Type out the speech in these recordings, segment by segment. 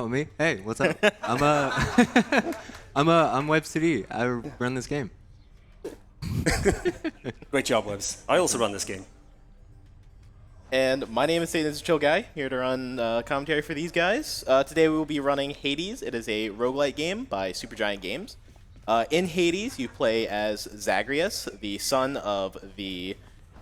me? Hey, what's up? I'm webs2d. I run this game. Great job, Webs. I also run this game. And my name is Satan's Chill Guy, here to run commentary for these guys. Today we will be running Hades. It is a roguelite game by Supergiant Games. In Hades, you play as Zagreus, the son of the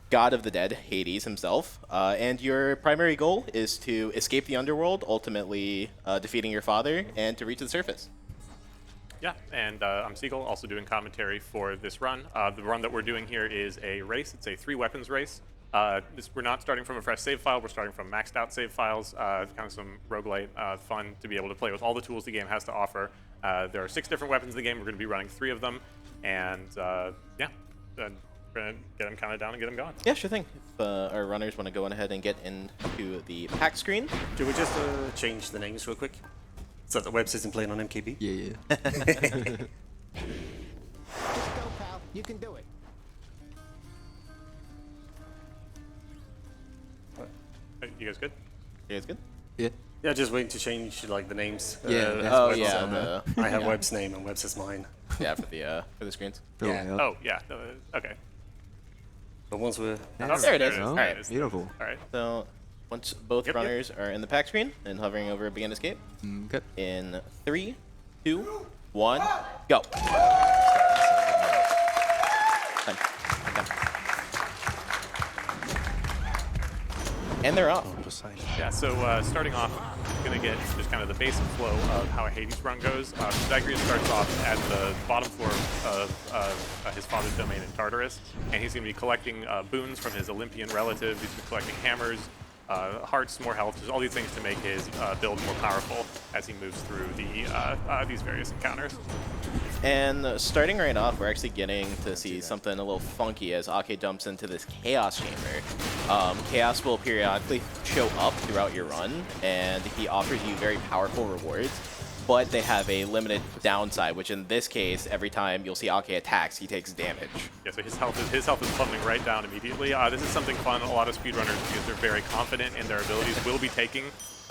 god of the dead, Hades himself. And your primary goal is to escape the underworld, ultimately defeating your father, and to reach the surface. Yeah, and I'm Siegel, also doing commentary for this run. The run that we're doing here is a race. It's a 3-weapons race. We're not starting from a fresh save file. We're starting from maxed out save files. Kind of some roguelite fun to be able to play with all the tools the game has to offer. There are 6 different weapons in the game. We're going to be running 3 of them. And yeah, we're going to get them counted down and get them going. Yeah, sure thing. If our runners want to go on ahead and get into the pack screen. Do we just change the names real quick? So that Webs isn't playing on MKB? Yeah. Just go, pal. You can do it. You guys good? You guys good? Yeah. Yeah, just waiting to change like the names. Yeah, that's Oh, Webs yeah. on there. I have Web's name and Webs is mine. Yeah, for the screens. Fill Yeah. me up. Oh, yeah. Okay. But once we're... Oh, There it is. Oh, All right. beautiful. All right. So once both Yep, runners are in the pack screen and hovering over begin escape, Okay. in 3, 2, 1, go. Done. Done. And they're off. Yeah, so starting off, I'm going to get just kind of the basic flow of how a Hades run goes. Zagreus starts off at the bottom floor of his father's domain in Tartarus, and he's going to be collecting boons from his Olympian relatives. He's going to be collecting hammers, hearts, more health, just all these things to make his build more powerful as he moves through these various encounters. And starting right off, we're actually getting to see something a little funky as OckE jumps into this Chaos Chamber. Chaos will periodically show up throughout your run, and he offers you very powerful rewards, but they have a limited downside, which in this case, every time you'll see OckE attacks, he takes damage. Yeah, so his health is plummeting right down immediately. This is something fun. A lot of speedrunners, because they're very confident in their abilities, will be taking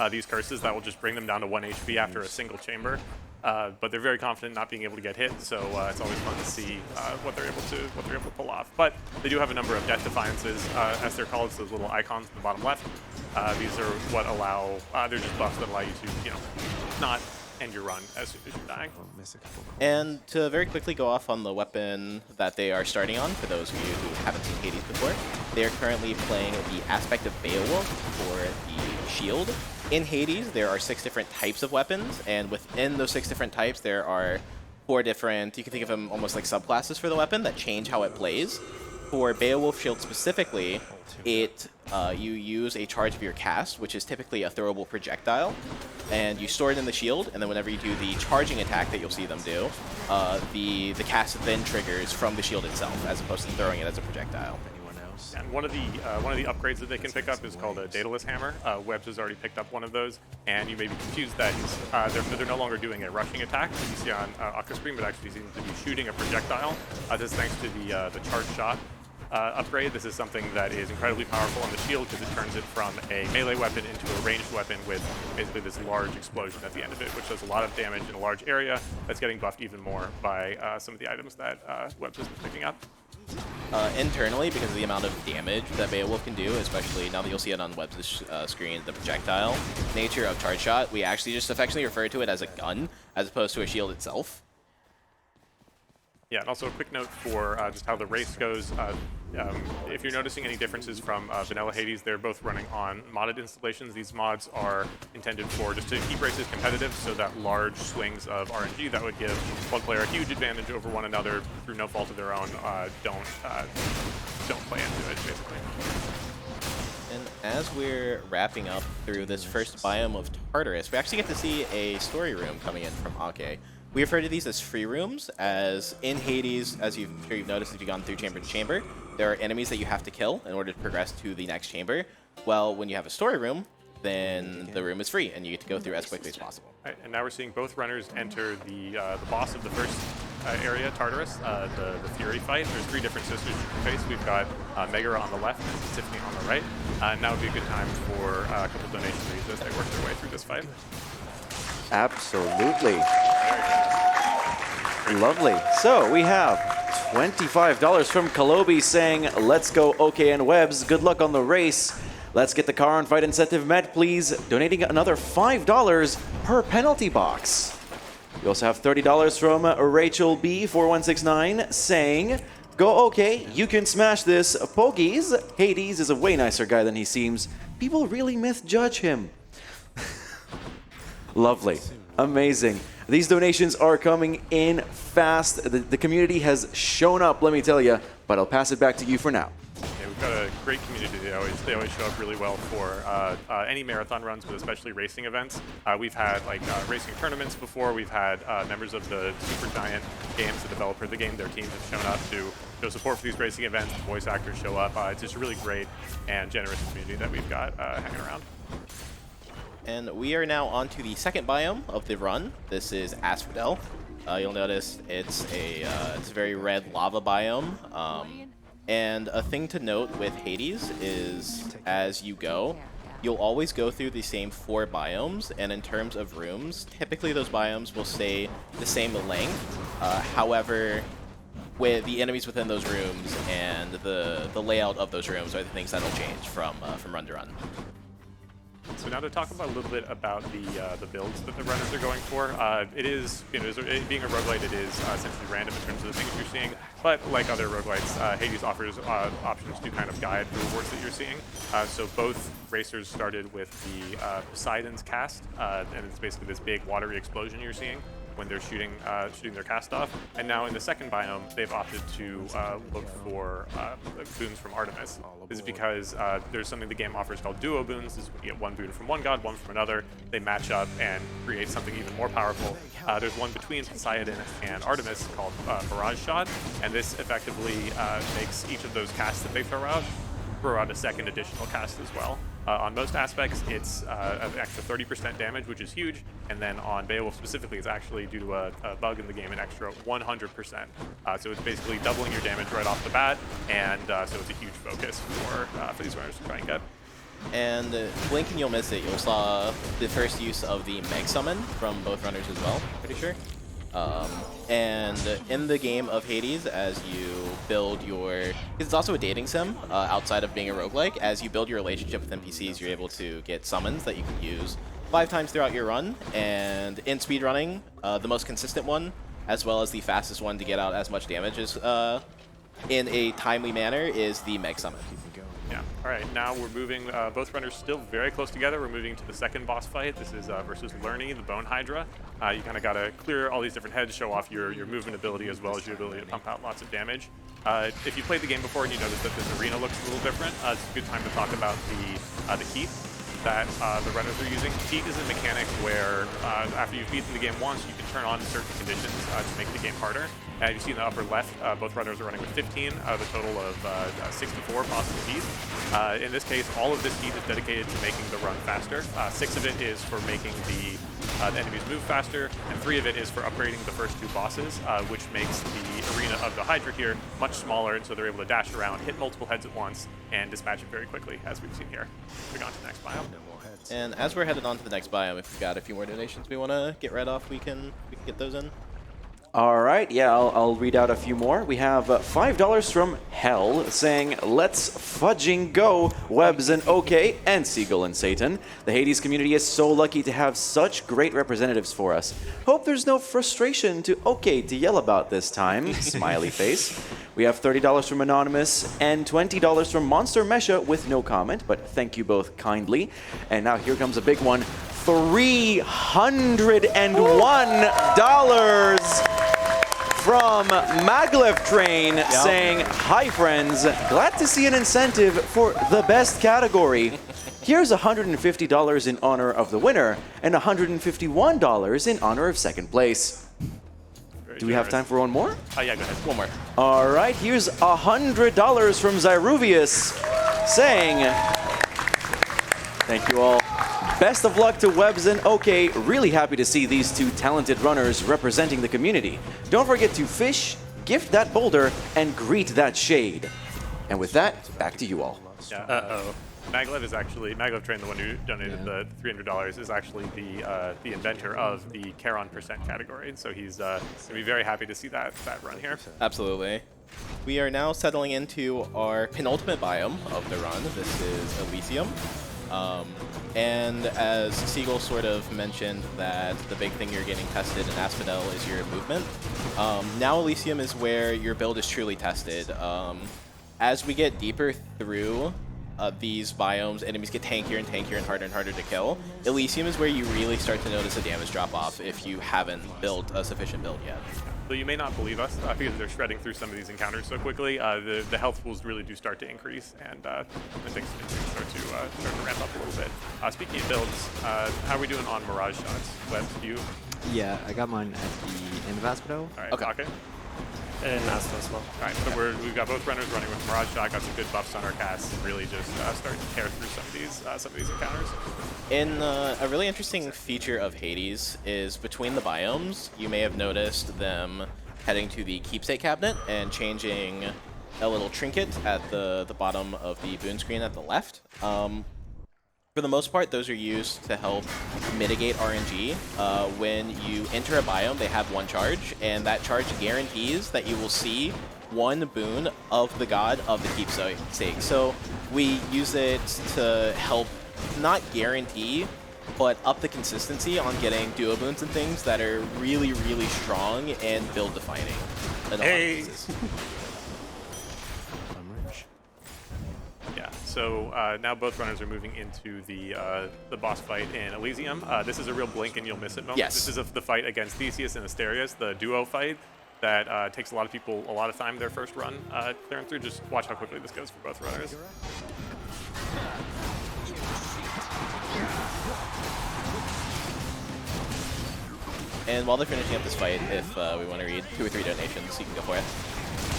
these curses that will just bring them down to 1 HP after a single chamber. But they're very confident not being able to get hit, so it's always fun to see what they're able to pull off. But they do have a number of death defiances, as they're called. It's those little icons in the bottom left. These are what allow they're just buffs that allow you to not end your run as soon as you're dying. And to very quickly go off on the weapon that they are starting on, for those of you who haven't seen Hades before, they are currently playing the aspect of Beowulf for the shield. In Hades, there are 6 different types of weapons, and within those 6 different types, there are 4 different, you can think of them almost like subclasses for the weapon that change how it plays. For Beowulf Shield specifically, you use a charge of your cast, which is typically a throwable projectile, and you store it in the shield, and then whenever you do the charging attack that you'll see them do, the cast then triggers from the shield itself, as opposed to throwing it as a projectile. And one of the upgrades that they can pick up is called a Daedalus Hammer. Webs has already picked up one of those, and you may be confused that they're no longer doing a rushing attack, as you see on OckE's screen, but actually seem to be shooting a projectile. This is thanks to the charge shot upgrade. This is something that is incredibly powerful on the shield because it turns it from a melee weapon into a ranged weapon with basically this large explosion at the end of it, which does a lot of damage in a large area. That's getting buffed even more by some of the items that Webs has been picking up. Internally, because of the amount of damage that Beowulf can do, especially now that you'll see it on Web's screen, the projectile nature of charge shot, we actually just affectionately refer to it as a gun as opposed to a shield itself. Yeah, and also a quick note for just how the race goes. If you're noticing any differences from vanilla Hades, they're both running on modded installations. These mods are intended for just to keep races competitive, so that large swings of RNG that would give one player a huge advantage over one another through no fault of their own don't play into it, basically. And as we're wrapping up through this first biome of Tartarus, we actually get to see a story room coming in from OckE. We refer to these as free rooms, as in Hades, as I'm sure you've noticed if you've gone through chamber to chamber, there are enemies that you have to kill in order to progress to the next chamber. Well, when you have a story room, then the room is free, and you get to go through as quickly as possible. Right, and now we're seeing both runners enter the boss of the first area, Tartarus, the Fury fight. There's 3 different sisters you can face. We've got Megara on the left and Tiffany on the right. Now would be a good time for a couple donation reads as they work their way through this fight. Absolutely. Lovely. So we have $25 from Kalobi saying, let's go OK and Webs. Good luck on the race. Let's get the Charon fight incentive met, please. Donating another $5 per penalty box. We also have $30 from Rachel B4169 saying, go OK, you can smash this. Pogies, Hades is a way nicer guy than he seems. People really misjudge him. Lovely. Amazing. These donations are coming in fast. The community has shown up, let me tell you, but I'll pass it back to you for now. Yeah, we've got a great community. They always show up really well for any marathon runs, but especially racing events. We've had like racing tournaments before. We've had members of the Supergiant Games, the developer of the game, their teams have shown up to show support for these racing events. The voice actors show up. It's just a really great and generous community that we've got hanging around. And we are now on to the second biome of the run. This is Asphodel. You'll notice it's a very red lava biome. And a thing to note with Hades is as you go, you'll always go through the same 4 biomes. And in terms of rooms, typically those biomes will stay the same length. However, with the enemies within those rooms and the layout of those rooms are the things that'll change from run to run. So now to talk about a little bit about the builds that the runners are going for. It is, being a roguelite, it is essentially random in terms of the things you're seeing. But like other roguelites, Hades offers options to kind of guide the rewards that you're seeing. So both racers started with the Poseidon's cast, and it's basically this big watery explosion you're seeing when they're shooting their cast off. And now in the second biome, they've opted to look for boons from Artemis. This is because there's something the game offers called duo boons. This is when you get one boon from one god, one from another. They match up and create something even more powerful. There's one between Poseidon and Artemis called Barrage Shot, and this effectively makes each of those casts that they throw out a second additional cast as well. On most aspects, it's an extra 30% damage, which is huge, and then on Beowulf specifically, it's actually due to a bug in the game, an extra 100%. So it's basically doubling your damage right off the bat, and so it's a huge focus for these runners to try and get. And blink and you'll miss it. You'll saw the first use of the Meg Summon from both runners as well, pretty sure. And in the game of Hades, as you build your... It's also a dating sim, outside of being a roguelike. As you build your relationship with NPCs, you're able to get summons that you can use 5 times throughout your run. And in speedrunning, the most consistent one, as well as the fastest one to get out as much damage as in a timely manner, is the Meg Summon. Yeah. All right. Now we're moving. Both runners still very close together. We're moving to the second boss fight. This is versus Lerny, the Bone Hydra. You kind of got to clear all these different heads, show off your movement ability as well as your ability to pump out lots of damage. If you played the game before and you notice that this arena looks a little different, it's a good time to talk about the heat that the runners are using. Heat is a mechanic where after you've beaten the game once, you can turn on certain conditions to make the game harder. As you see in the upper left, both runners are running with 15 out of a total of 64 possible heat. In this case, all of this heat is dedicated to making the run faster. 6 of it is for making the enemies move faster, and 3 of it is for upgrading the first 2 bosses, which makes the arena of the Hydra here much smaller, and so they're able to dash around, hit multiple heads at once, and dispatch it very quickly, as we've seen here. Moving on to the next biome. And as we're headed on to the next biome, if we've got a few more donations we want to get right off, we can get those in. All right, yeah, I'll read out a few more. We have $5 from Hell saying, let's fudging go, Webs and OK, and Seagull and Satan. The Hades community is so lucky to have such great representatives for us. Hope there's no frustration to OK to yell about this time, smiley face. We have $30 from Anonymous and $20 from Monster Mesha with no comment, but thank you both kindly. And now here comes a big one, $301 from Maglev Train saying, hi friends, glad to see an incentive for the best category. Here's $150 in honor of the winner and $151 in honor of second place. Do we have time for one more? Yeah, go ahead. One more. All right, here's $100 from Zyruvius saying, thank you all. Best of luck to Webs and OK. Really happy to see these 2 talented runners representing the community. Don't forget to fish, gift that boulder, and greet that shade. And with that, back to you all. Yeah. Uh-oh. Maglev is actually Maglev the one who donated the $300, is actually the inventor of the Charon percent category. So he's gonna be very happy to see that run here. Absolutely. We are now settling into our penultimate biome of the run. This is Elysium. And as Seagull sort of mentioned that the big thing you're getting tested in Asphodel is your movement. Now Elysium is where your build is truly tested. As we get deeper through these biomes, enemies get tankier and harder to kill. Elysium is where you really start to notice a damage drop-off if you haven't built a sufficient build yet. So you may not believe us because they're shredding through some of these encounters so quickly. The health pools really do start to increase, and things start to ramp up a little bit. Speaking of builds, how are we doing on Mirage shots? Webs, you? Yeah, I got mine at the end of Asphodel. All right, Okay. okay. And Asphodel as well. All right, so we've got both runners running with Mirage Shot, got some good buffs on our casts, and really just starting to tear through some of these encounters. In a really interesting feature of Hades is between the biomes, you may have noticed them heading to the keepsake cabinet and changing a little trinket at the bottom of the boon screen at the left. For the most part, those are used to help mitigate RNG. When you enter a biome, they have one charge, and that charge guarantees that you will see one boon of the god of the keepsake. So we use it to help not guarantee, but up the consistency on getting duo boons and things that are really, really strong and build defining. Hey! Yeah, so now both runners are moving into the boss fight in Elysium. This is a real blink and you'll miss it moment. Yes. This is the fight against Theseus and Asterius, the duo fight that takes a lot of people a lot of time their first run clearing through. Just watch how quickly this goes for both runners. And while they're finishing up this fight, if we want to read 2 or 3 donations, you can go for it.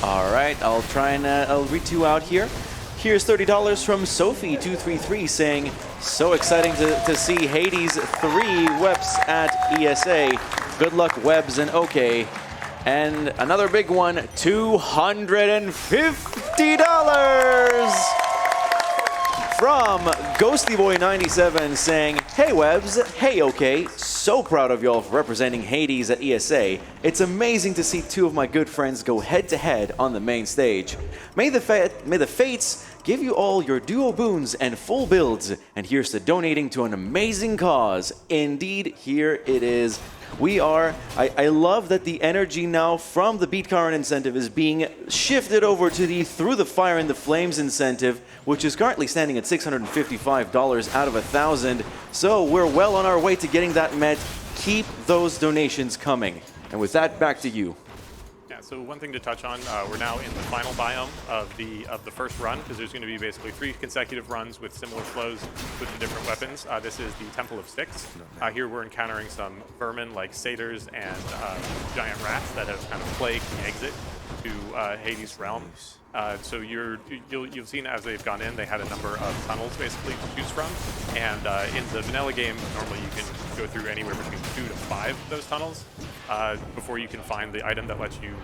All right, I'll try and I'll read 2 out here. Here's $30 from Sophie233 saying, so exciting to see Hades 3 Weps at ESA. Good luck, Webs and OK. And another big one, $250 from GhostlyBoy97 saying, hey Webs, hey OK, so proud of y'all for representing Hades at ESA. It's amazing to see 2 of my good friends go head to head on the main stage. May the fates give you all your duo boons and full builds. And here's to donating to an amazing cause. Indeed, here it is. I love that the energy now from the Beat Charon incentive is being shifted over to the Through the Fire and the Flames incentive, which is currently standing at $655 out of 1,000. So we're well on our way to getting that met. Keep those donations coming. And with that, back to you. Yeah, so one thing to touch on, we're now in the final biome of the first run, because there's going to be basically 3 consecutive runs with similar flows with the different weapons. This is the Temple of Styx. Here we're encountering some vermin like satyrs and giant rats that have kind of plagued the exit to Hades' realm. So you've seen as they've gone in, they had a number of tunnels basically to choose from, and in the vanilla game, normally you can go through anywhere between 2 to 5 of those tunnels before you can find the item that lets you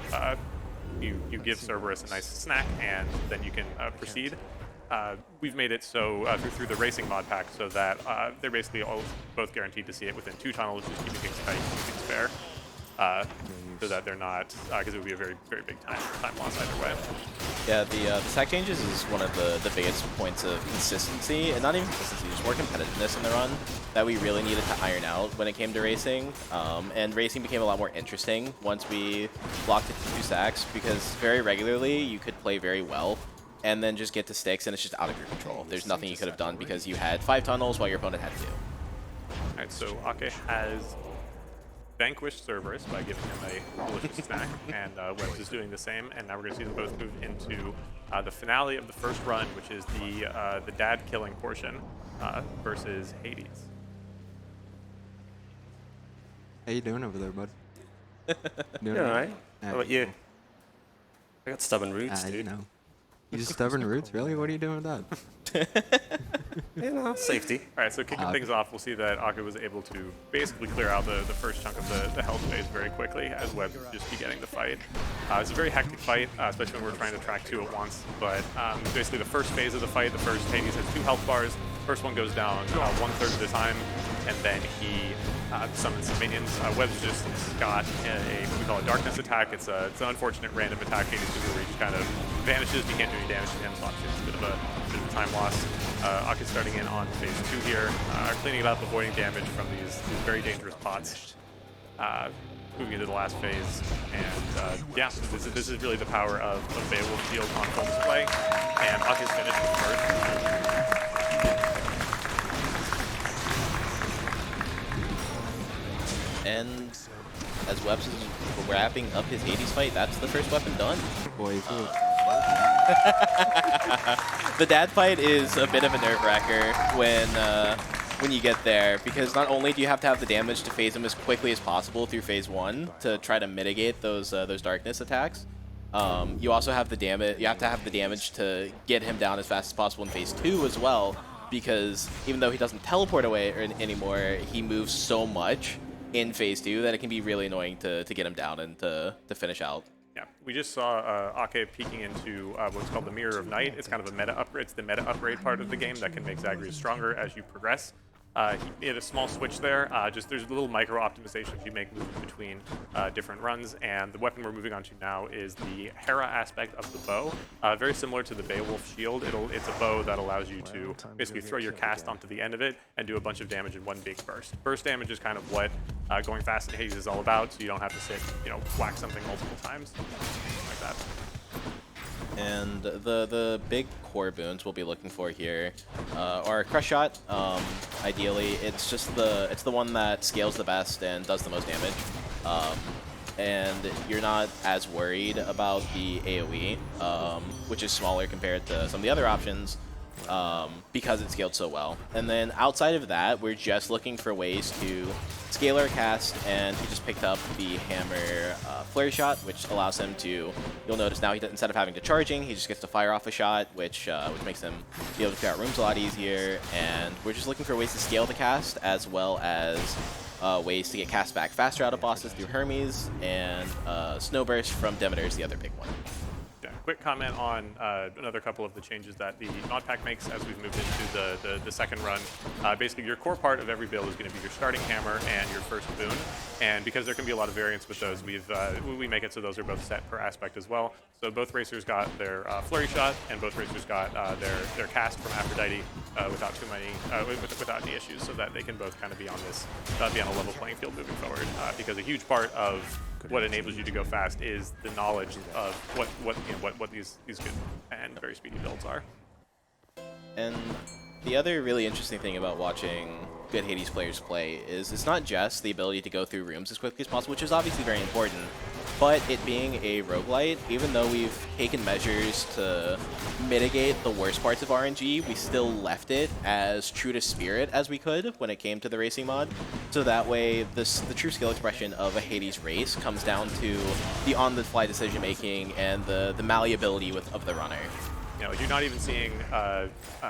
you give Cerberus a nice snack, and then you can proceed. We've made it so through the racing mod pack so that they're basically both guaranteed to see it within 2 tunnels, just keeping things tight, keeping things fair. So that they're not, because it would be a very, very big time loss either way. Yeah, the stack changes is one of the biggest points of consistency, and not even consistency, just more competitiveness in the run that we really needed to iron out when it came to racing. And racing became a lot more interesting once we blocked it to 2 stacks, because very regularly you could play very well and then just get to Styx and it's just out of your control. There's nothing you could have done because you had 5 tunnels while your opponent had 2. Alright, so OckE has vanquished Cerberus by giving him a delicious snack, and Webs is doing the same, and now we're going to see them both move into the finale of the first run, which is the dad killing portion versus Hades. How you doing over there, bud? Doing You alright? Ah, How about you? I got stubborn roots, You dude. know. You just stubborn roots? Really? What are you doing with that? Safety. All right, so kicking things off, we'll see that OckE was able to basically clear out the first chunk of the health phase very quickly as Webs just beginning the fight. It's a very hectic fight, especially when we're trying to track two at once. But basically the first phase of the fight, the first Hades has 2 health bars. First one goes down 1/3 of the time, and then he summons some minions. Webs just got what we call a darkness attack. It's an unfortunate random attack Hades do where he just kind of vanishes. You can't do any damage to him, so obviously it's a bit of a time loss. OckE starting in on phase 2 here, cleaning it up, avoiding damage from these very dangerous pots. Moving into the last phase, and yeah, this is really the power of Beowulf Shield on full display, and OckE's finished with the first. And as Webs is wrapping up his Hades fight, that's the first weapon done. Boy, food. The dad fight is a bit of a nerve-wracker when you get there, because not only do you have to have the damage to phase him as quickly as possible through phase 1 to try to mitigate those darkness attacks, you also have the damage. You have to have the damage to get him down as fast as possible in phase 2 as well, because even though he doesn't teleport away anymore, he moves so much in phase 2 that it can be really annoying to get him down and to finish out. Yeah, we just saw OckE peeking into what's called the Mirror of Night. It's kind of a meta upgrade. It's the meta upgrade part of the game that can make Zagreus stronger as you progress. He had a small switch there. There's little micro optimizations you make moving between different runs, and the weapon we're moving on to now is the Hera aspect of the bow. Very similar to the Beowulf Shield. It's a bow that allows you to basically throw your cast onto the end of it and do a bunch of damage in one big burst. Burst damage is kind of what going fast in Hades is all about, so you don't have to sit, whack something multiple times, like that. And the big core boons we'll be looking for here are Crush Shot. Ideally, it's the one that scales the best and does the most damage. And you're not as worried about the AoE, which is smaller compared to some of the other options, because it's scaled so well. And then outside of that, we're just looking for ways to scale our cast, and he just picked up the Hammer Flurry Shot, which allows him to, you'll notice now, instead of having to charging, he just gets to fire off a shot, which makes him be able to clear out rooms a lot easier. And we're just looking for ways to scale the cast, as well as ways to get cast back faster out of bosses through Hermes, and Snowburst from Demeter is the other big one. Quick comment on another couple of the changes that the mod pack makes as we've moved into the second run. Basically, your core part of every build is going to be your starting hammer and your first boon. And because there can be a lot of variance with those, we make it so those are both set per aspect as well. So both racers got their Flurry Shot, and both racers got their cast from Aphrodite without any issues, so that they can both kind of be on a level playing field moving forward. Because a huge part of what enables you to go fast is the knowledge of what these good and very speedy builds are. And the other really interesting thing about watching good Hades players play is it's not just the ability to go through rooms as quickly as possible, which is obviously very important, but it being a roguelite, even though we've taken measures to mitigate the worst parts of RNG, we still left it as true to spirit as we could when it came to the racing mod. So that way, the true skill expression of a Hades race comes down to the on-the-fly decision-making and the malleability of the runner. You're not even seeing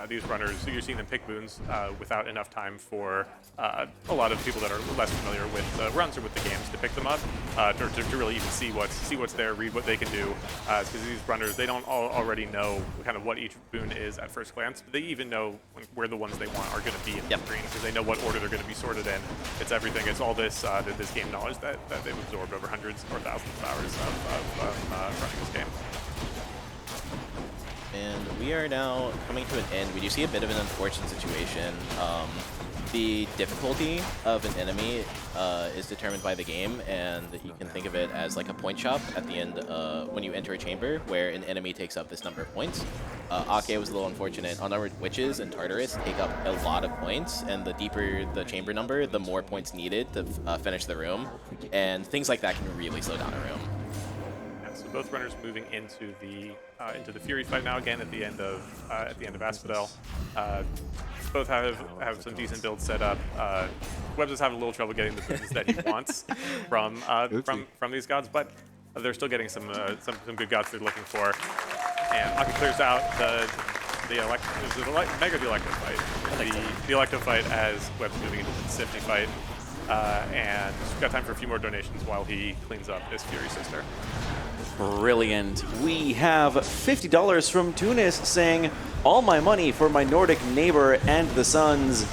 these runners, so you're seeing them pick boons without enough time for a lot of people that are less familiar with the runs or with the games to pick them up, to really even see what's there, read what they can do. Because these runners, they don't already know kind of what each boon is at first glance, but they even know where the ones they want are going to be in the screen, because they know what order they're going to be sorted in. It's everything. It's all this this game knowledge that they've absorbed over hundreds or thousands of hours of running this game. And we are now coming to an end. We do see a bit of an unfortunate situation. The difficulty of an enemy is determined by the game, and you can think of it as like a point shop at the end when you enter a chamber where an enemy takes up this number of points. OckE was a little unfortunate. Unarmored Witches and Tartarus take up a lot of points, and the deeper the chamber number, the more points needed to finish the room, and things like that can really slow down a room. So both runners moving into the Fury fight now again at the end of Asphodel. Both have some decent builds set up. Webs is having a little trouble getting the boons that he wants from these gods, but they're still getting some good gods they're looking for. And OckE clears out Mega the Electro fight. The Electro fight as Web's moving into the Sifty fight. And we've got time for a few more donations while he cleans up his Fury Sister. Brilliant. We have $50 from Tunis saying, all my money for my Nordic neighbor and the Suns.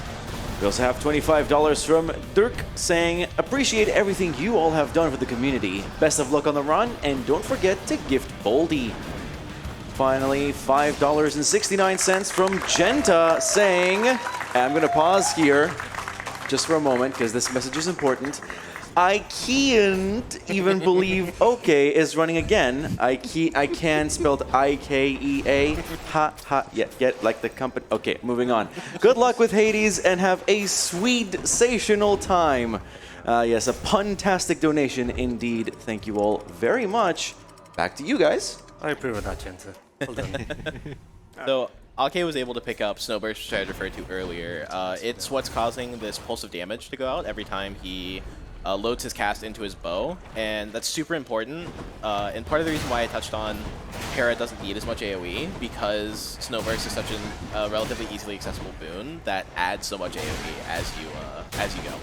We also have $25 from Dirk saying, appreciate everything you all have done for the community. Best of luck on the run, and don't forget to gift Boldy. Finally, $5.69 from Genta saying, and I'm going to pause here just for a moment because this message is important. I can't even believe OckE is running again. I can spelled I-K-E-A. Ha ha. Yeah, get like the company. Okay, moving on. Good luck with Hades and have a sweet-sational time. Yes, a pun-tastic donation indeed. Thank you all very much. Back to you guys. I approve of that, Genta. Well done. So OckE was able to pick up Snowburst, which I referred to earlier. It's what's causing this pulse of damage to go out every time he loads his cast into his bow, and that's super important. And part of the reason why I touched on Hera doesn't need as much AoE, because Snowburst is such a relatively easily accessible boon that adds so much AoE as you go.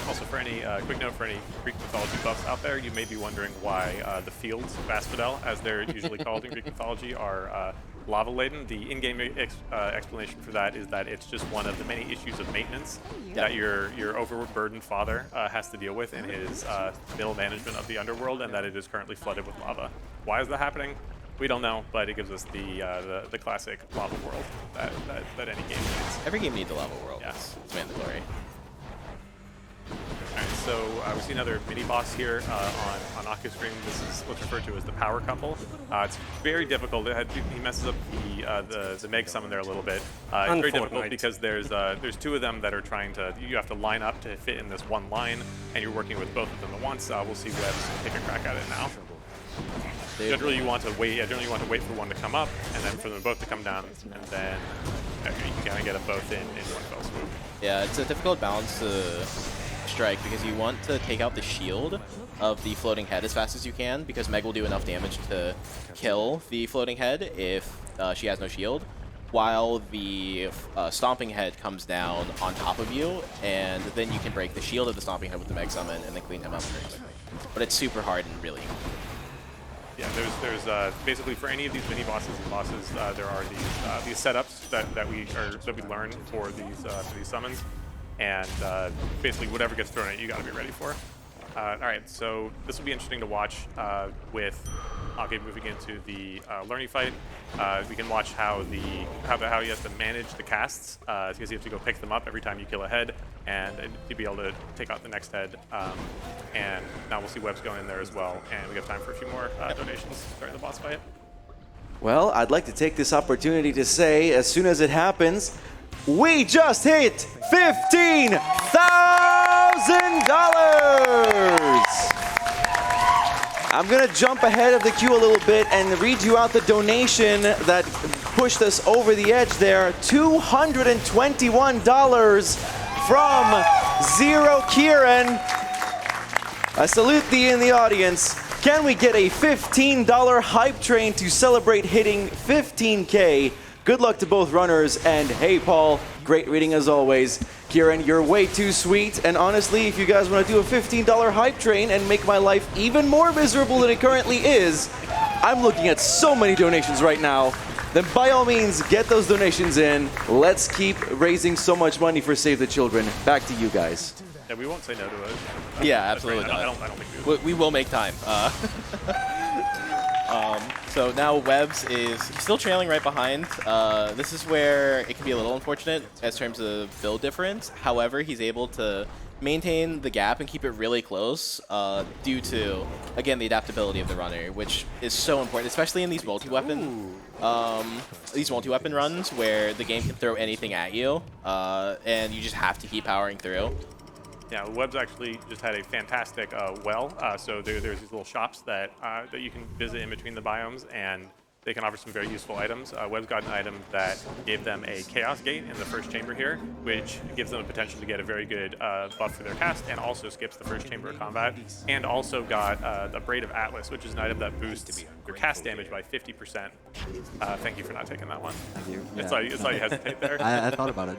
Also, for any quick note for any Greek mythology buffs out there, you may be wondering why the fields of Asphodel, as they're usually called in Greek mythology, are lava-laden. The in-game explanation for that is that it's just one of the many issues of maintenance that your overburdened father has to deal with in his middle management of the underworld, and that it is currently flooded with lava. Why is that happening? We don't know, but it gives us the classic lava world that any game needs. Every game needs a lava world. Yes. It's mandatory. Alright, so we see another mini-boss here on OckE's screen. This is what's referred to as the power couple. It's very difficult. He messes up the Meg summon there a little bit. It's very difficult because there's two of them that are trying to, you have to line up to fit in this one line, and you're working with both of them at once. We'll see Webs take a crack at it now. Generally, you want to wait. Generally, you want to wait for one to come up, and then for them both to come down, and then you can kind of get them both in one fell swoop. Yeah, it's a difficult balance to strike because you want to take out the shield of the floating head as fast as you can, because Meg will do enough damage to kill the floating head if she has no shield, while the stomping head comes down on top of you, and then you can break the shield of the stomping head with the Meg summon and then clean him up very quickly. But it's super hard and really. Yeah, there's basically for any of these mini bosses and bosses, there are these setups that we learn for these summons, and basically whatever gets thrown at you, got to be ready for. All right, so this will be interesting to watch with OckE moving into the learning fight. We can watch how he has to manage the casts, because you have to go pick them up every time you kill a head, and to be able to take out the next head. And now we'll see Webs going in there as well, and we have time for a few more donations during the boss fight. Well, I'd like to take this opportunity to say, as soon as it happens, we just hit $15,000! I'm going to jump ahead of the queue a little bit and read you out the donation that pushed us over the edge there. $221 from Zero Kieran. I salute thee in the audience. Can we get a $15 hype train to celebrate hitting 15K? Good luck to both runners, and hey, Paul, great reading as always. Kieran, you're way too sweet, and honestly, if you guys want to do a $15 hype train and make my life even more miserable than it currently is, I'm looking at so many donations right now. Then by all means, get those donations in. Let's keep raising so much money for Save the Children. Back to you guys. Yeah, we won't say no to it. Yeah, absolutely not. I don't think we will. We will make time. So now Webs is still trailing right behind. This is where it can be a little unfortunate as terms of build difference. However, he's able to maintain the gap and keep it really close due to, again, the adaptability of the runner, which is so important, especially in these multi-weapon runs where the game can throw anything at you, and you just have to keep powering through. Yeah, Webs actually just had a fantastic well. So there's these little shops that you can visit in between the biomes, and they can offer some very useful items. Web's got an item that gave them a Chaos Gate in the first chamber here, which gives them the potential to get a very good buff for their cast, and also skips the first chamber of combat. And also got the Braid of Atlas, which is an item that boosts your cast damage by 50%. Thank you for not taking that one. Thank you. It's like you hesitate there. I thought about it.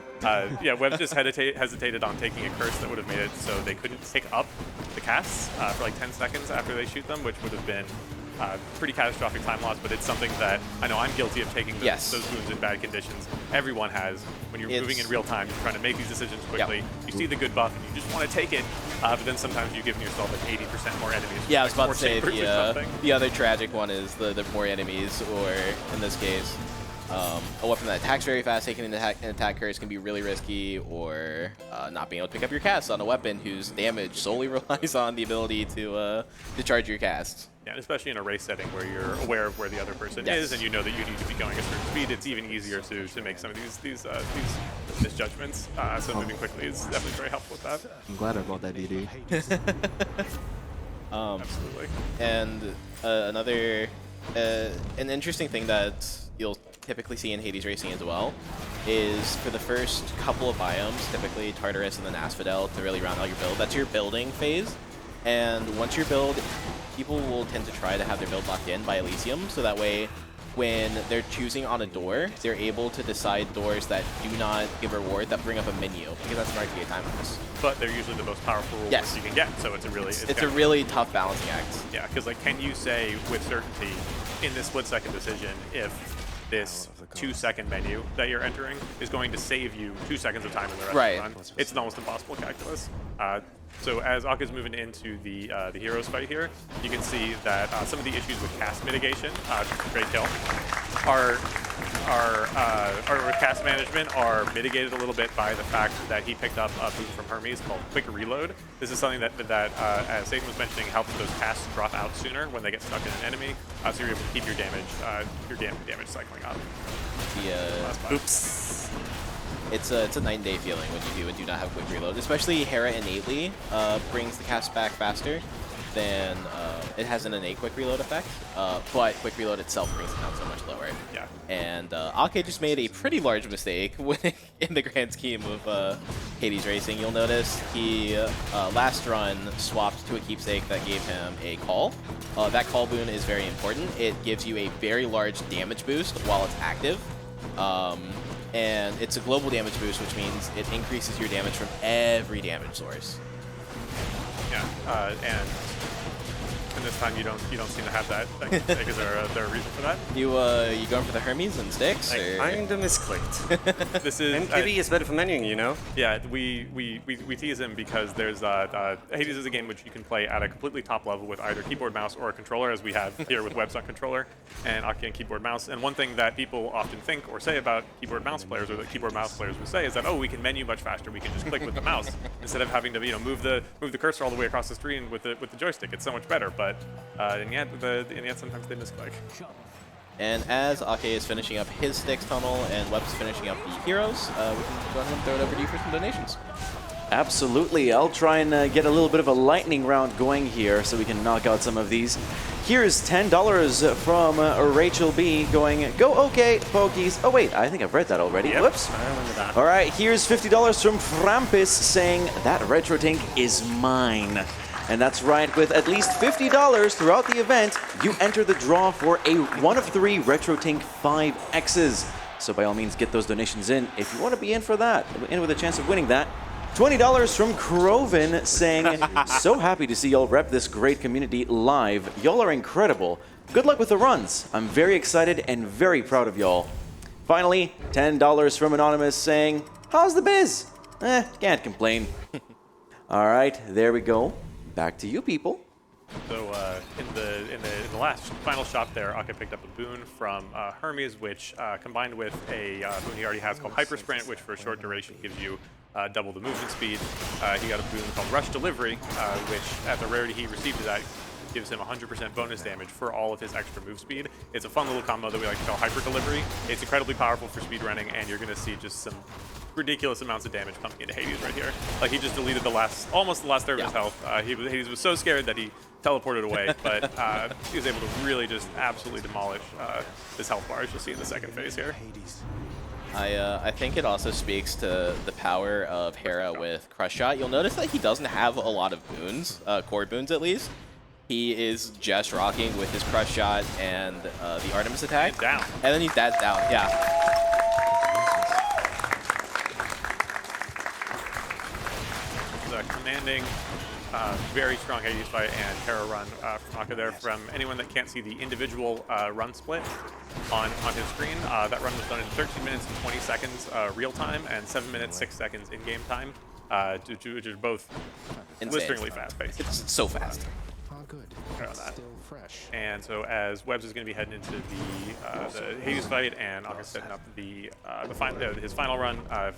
Yeah, Web just hesitated on taking a curse that would have made it so they couldn't pick up the casts for like 10 seconds after they shoot them, which would have been pretty catastrophic time loss, but it's something that I know I'm guilty of taking those moves in bad conditions. Everyone has. When you're moving in real time, you're trying to make these decisions quickly. You see the good buff and you just want to take it, but then sometimes you're giving yourself like 80% more enemies. Yeah, I was about to say the other tragic one is the more enemies, or in this case, a weapon that attacks very fast, taking an attack curse can be really risky, or not being able to pick up your cast on a weapon whose damage solely relies on the ability to charge your casts. Yeah, especially in a race setting where you're aware of where the other person is and you know that you need to be going a certain speed, it's even easier to make some of these misjudgments. So moving quickly is definitely very helpful with that. I'm glad I bought that DD. Absolutely. And another an interesting thing that you'll typically see in Hades racing as well is for the first couple of biomes, typically Tartarus and then Asphodel, to really round out your build. That's your building phase. And once your build, people will tend to try to have their build locked in by Elysium, so that way when they're choosing on a door, they're able to decide doors that do not give a reward that bring up a menu, because that's an RTA time loss. But they're usually the most powerful rewards you can get, so it's a really it's a really tough balancing act. Yeah, because like, can you say with certainty in this split-second decision if this 2-second menu that you're entering is going to save you 2 seconds of time in the rest of the run? It's an almost impossible calculus. So as OckE is moving into the heroes fight here, you can see that some of the issues with cast mitigation, great kill, or cast management are mitigated a little bit by the fact that he picked up a boon from Hermes called Quick Reload. This is something that as Satan was mentioning, helps those casts drop out sooner when they get stuck in an enemy, so you're able to keep your damage cycling up. Oops. It's a night and day feeling when you do not have quick reload, especially Hera innately brings the cast back faster than it has an innate quick reload effect, but quick reload itself brings it down so much lower. Yeah. And OckE just made a pretty large mistake in the grand scheme of Hades racing. You'll notice he last run swapped to a keepsake that gave him a call. That call boon is very important. It gives you a very large damage boost while it's active. And it's a global damage boost, which means it increases your damage from every damage source. Yeah, and this time you don't seem to have that. Is there a reason for that? You going for the Hermes and Styx? I kinda misclicked. This is MKB is better for menuing, you know? Yeah, we tease him because there's Hades is a game which you can play at a completely top level with either keyboard, mouse, or a controller, as we have here with webs on controller and OckE and keyboard, mouse. And one thing that people often think or say about keyboard, mouse players, or that keyboard, mouse players would say, is that we can menu much faster. We can just click with the mouse instead of having to move the cursor all the way across the screen with the joystick. It's so much better, but and yet sometimes they misclick. And as OckE is finishing up his Styx tunnel and Web's finishing up the heroes, we can go ahead and throw it over to you for some donations. Absolutely. I'll try and get a little bit of a lightning round going here so we can knock out some of these. Here's $10 from Rachel B going, go OK, Pokies. Oh, wait, I think I've read that already. Yep, Whoops. I remember that. All right, here's $50 from Frampus saying, that retro tank is mine. And that's right, with at least $50 throughout the event, you enter the draw for a 1 of 3 Retro Tank 5Xs. So by all means, get those donations in if you want to be in for that, in with a chance of winning that. $20 from Croven saying, so happy to see y'all rep this great community live. Y'all are incredible. Good luck with the runs. I'm very excited and very proud of y'all. Finally, $10 from Anonymous saying, how's the biz? Can't complain. All right, there we go. Back to you, people. So in the last final shop there, OckE picked up a boon from Hermes, which combined with a boon he already has called Hyper Sprint, which for a short duration gives you double the movement speed. He got a boon called Rush Delivery, which as a rarity he received that gives him 100% bonus damage for all of his extra move speed. It's a fun little combo that we like to call hyper delivery. It's incredibly powerful for speedrunning, and you're going to see just some ridiculous amounts of damage pumping into Hades right here. Like, he just deleted almost the last third of his health. Hades was so scared that he teleported away, but he was able to really just absolutely demolish his health bar, as you'll see in the second phase here. I think it also speaks to the power of Hera with Crush Shot. You'll notice that he doesn't have a lot of boons, core boons at least. He is just rocking with his Crush Shot and the Artemis attack. And down. And then he's down, yeah. Commanding, very strong Hades fight and Terra run from OckE there. From anyone that can't see the individual run split on his screen, that run was done in 13 minutes and 20 seconds real time and 7 minutes 6 seconds in game time, which are both blisteringly fast paced. It's so fast. Oh, good. It's Still fresh. And so as Webs is going to be heading into the Hades fight and OckE's setting up his final run, if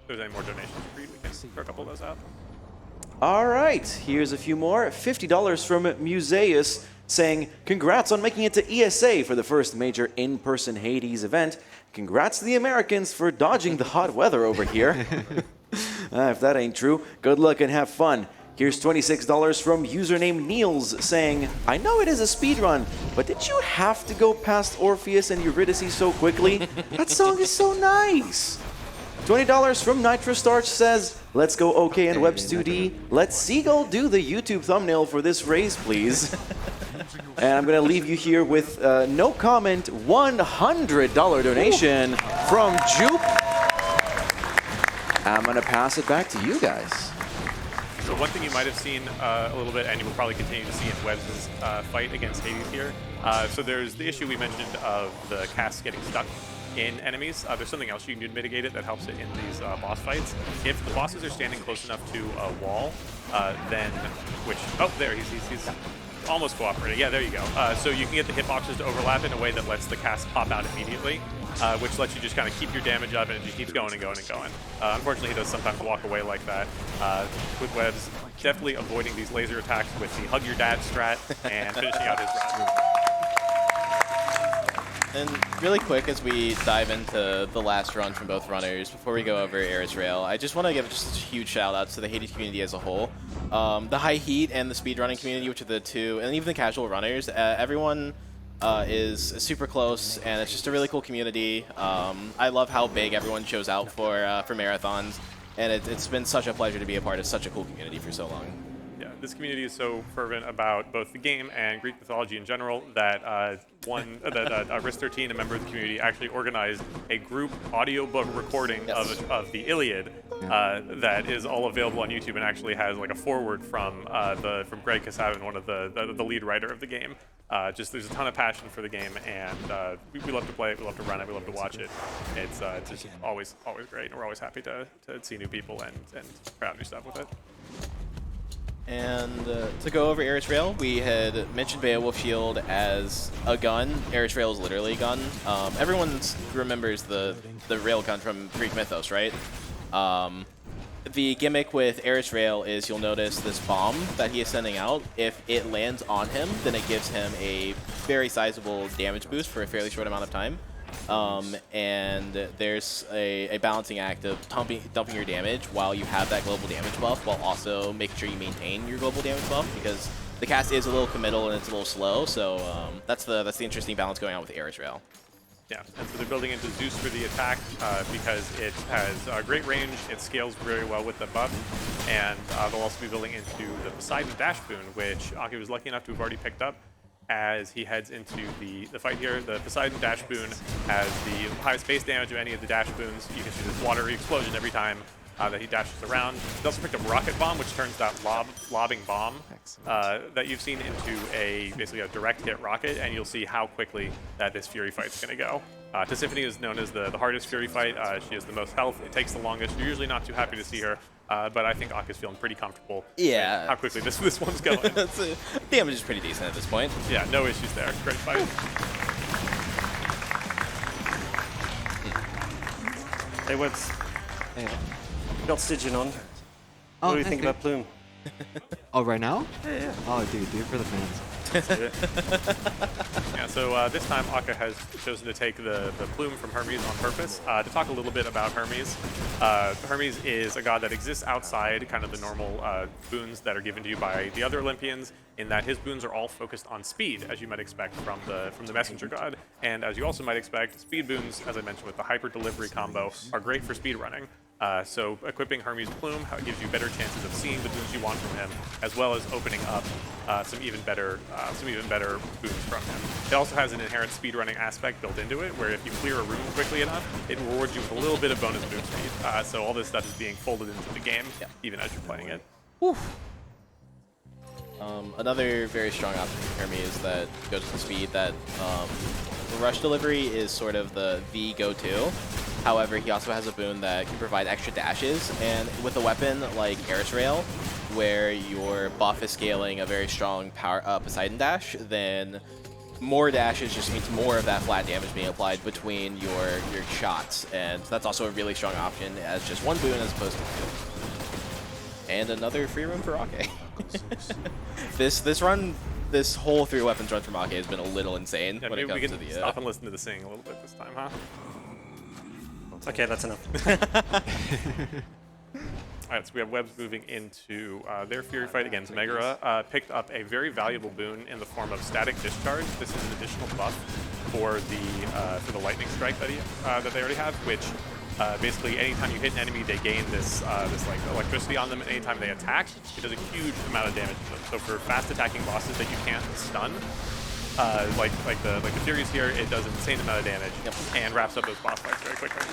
there's any more donations for you, we can throw a couple of those out. All right, here's a few more. $50 from Museus saying, congrats on making it to ESA for the first major in-person Hades event. Congrats to the Americans for dodging the hot weather over here. If that ain't true, good luck and have fun. Here's $26 from username Niels saying, I know it is a speedrun, but did you have to go past Orpheus and Eurydice so quickly? That song is so nice. $20 from Nitrostarch says, let's go OK and webs2d. Let Seagull do the YouTube thumbnail for this race, please. And I'm going to leave you here with no comment, $100 donation from Jupe. I'm going to pass it back to you guys. So one thing you might have seen a little bit, and you will probably continue to see in Webs' fight against Hades here. So there's the issue we mentioned of the cast getting stuck in enemies. There's something else you can do to mitigate it that helps it in these boss fights. If the bosses are standing close enough to a wall, then, there, he's almost cooperating. Yeah, there you go. So you can get the hitboxes to overlap in a way that lets the cast pop out immediately, which lets you just kind of keep your damage up and it just keeps going and going and going. Unfortunately, he does sometimes walk away like that. With Webs, definitely avoiding these laser attacks with the hug your dad strat and finishing out his run. And really quick, as we dive into the last run from both runners, before we go over Erisrael, I just want to give just a huge shout out to the Hades community as a whole. The High Heat and the speedrunning community, which are the two, and even the casual runners, everyone is super close, and it's just a really cool community. I love how big everyone shows out for marathons, and it's been such a pleasure to be a part of such a cool community for so long. Yeah, this community is so fervent about both the game and Greek mythology in general that Riz13, a member of the community, actually organized a group audiobook recording of the Iliad that is all available on YouTube and actually has like a foreword from Greg Kasavin, one of the lead writer of the game. Just there's a ton of passion for the game, and we love to play it, we love to run it, we love to watch it. It's just always great, and we're always happy to see new people and try out new stuff with it. And to go over Erisrael, we had mentioned Beowulf Shield as a gun. Erisrael is literally a gun. Everyone remembers the railgun from Greek mythos, right? The gimmick with Erisrael is you'll notice this bomb that he is sending out. If it lands on him, then it gives him a very sizable damage boost for a fairly short amount of time. And there's a balancing act of dumping your damage while you have that global damage buff, while also making sure you maintain your global damage buff, because the cast is a little committal and it's a little slow. So that's the interesting balance going on with Erisrael. Yeah, and so they're building into Zeus for the attack because it has great range, it scales very well with the buff, and they'll also be building into the Poseidon Dash Boon, which OckE was lucky enough to have already picked up as he heads into the fight here. The Poseidon Dash Boon has the highest base damage of any of the Dash Boons. You can see this watery explosion every time that he dashes around. He also picked up Rocket Bomb, which turns that lobbing bomb that you've seen into basically a direct hit rocket, and you'll see how quickly that this Fury fight's going to go. Tisiphone is known as the hardest Fury fight. She has the most health. It takes the longest. You're usually not too happy to see her, but I think OckE is feeling pretty comfortable with how quickly this one's going. Damage is pretty decent at this point. Yeah, no issues there. Great fight. Hey, Webs. Yeah. Got Stygian on. What do you think about Plume? Oh, right now? Yeah. Oh, dude, do it for the fans. Yeah, so this time OckE has chosen to take the plume from Hermes on purpose to talk a little bit about Hermes. Hermes is a god that exists outside kind of the normal boons that are given to you by the other Olympians, in that his boons are all focused on speed, as you might expect from the messenger god. And as you also might expect, speed boons, as I mentioned with the hyper delivery combo, are great for speed running. So equipping Hermes' plume gives you better chances of seeing the boons you want from him, as well as opening up some even better boons from him. It also has an inherent speedrunning aspect built into it, where if you clear a room quickly enough, it rewards you with a little bit of bonus move speed. So all this stuff is being folded into the game, even as you're playing it. Another very strong option for Hermes that goes with the speed that rush delivery is sort of the go-to. However, he also has a boon that can provide extra dashes, and with a weapon like Aris Rail, where your buff is scaling a very strong power Poseidon dash, then more dashes just means more of that flat damage being applied between your shots, and that's also a really strong option as just one boon as opposed to two. And another free room for OckE. This whole 3 weapons run from OckE has been a little insane when it comes to the. We can stop and listen to the singing a little bit this time, huh? Okay, that's enough. Alright, so we have Webs moving into their Fury fight against Megara. Picked up a very valuable boon in the form of Static Discharge. This is an additional buff for the Lightning Strike that they already have, which basically anytime you hit an enemy, they gain this like electricity on them, and anytime they attack, it does a huge amount of damage to them. So for fast attacking bosses that you can't stun, like the Furies here, it does an insane amount of damage and wraps up those boss fights very quickly.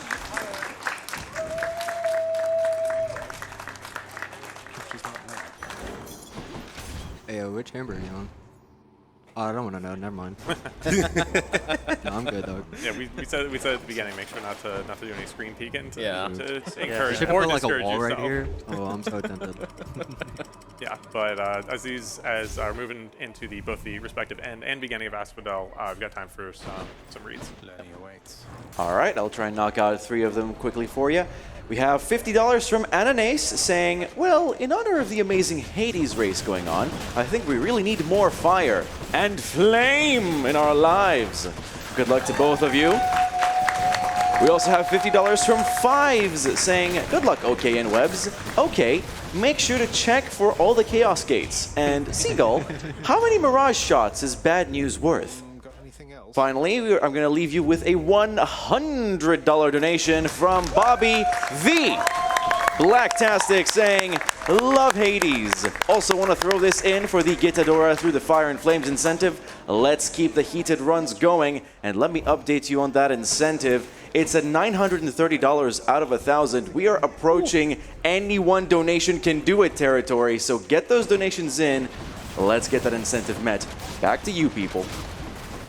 Hey, which chamber are you on? Oh, I don't want to know. Never mind. No, I'm good, though. Yeah, we said at the beginning, make sure not to do any screen peeking to encourage Should or have put like a discourage wall right yourself. here. Oh, I'm so tempted. Yeah, but as are moving into both the respective end and beginning of Asphodel, we've got time for some reads. Learning awaits. All right, I'll try and knock out 3 of them quickly for you. We have $50 from Ananas saying, well, in honor of the amazing Hades race going on, I think we really need more fire and flame in our lives. Good luck to both of you. We also have $50 from Fives saying, good luck, OK and Webs. OK, make sure to check for all the Chaos Gates. And Seagull, how many Mirage shots is bad news worth? Got anything else? Finally, I'm going to leave you with a $100 donation from Bobby the Blacktastic saying, love Hades. Also want to throw this in for the Gitadora Through the Fire and Flames incentive. Let's keep the heated runs going, and let me update you on that incentive. It's at $930 out of 1,000. We are approaching any one donation can do it territory, so get those donations in. Let's get that incentive met. Back to you, people.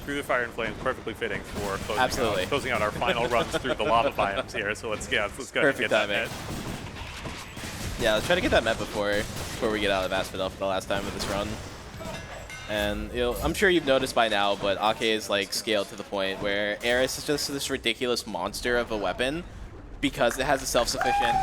Through the Fire and Flames, perfectly fitting for Absolutely. closing out our final runs through the lava biomes here. So let's go ahead and Perfect get that timing. met. Yeah, let's try to get that met before we get out of Asphodel for the last time of this run. And I'm sure you've noticed by now, but OckE is like scaled to the point where Aris is just this ridiculous monster of a weapon because it has a self-sufficient.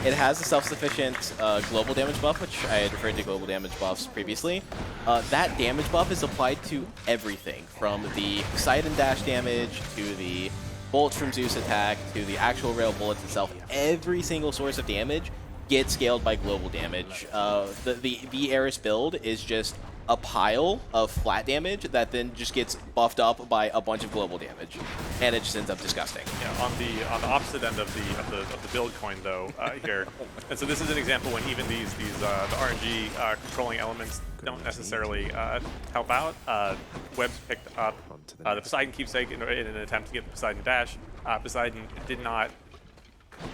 It has a self-sufficient global damage buff, which I had referred to global damage buffs previously. That damage buff is applied to everything, from the Poseidon dash damage to the bolts from Zeus attack to the actual rail bullets itself. Every single source of damage gets scaled by global damage. The Aris build is just a pile of flat damage that then just gets buffed up by a bunch of global damage, and it just ends up disgusting. Yeah, on the opposite end of the build coin though here, and so this is an example when even the RNG controlling elements don't necessarily help out. Webs picked up the Poseidon keepsake in an attempt to get the Poseidon dash. Poseidon did not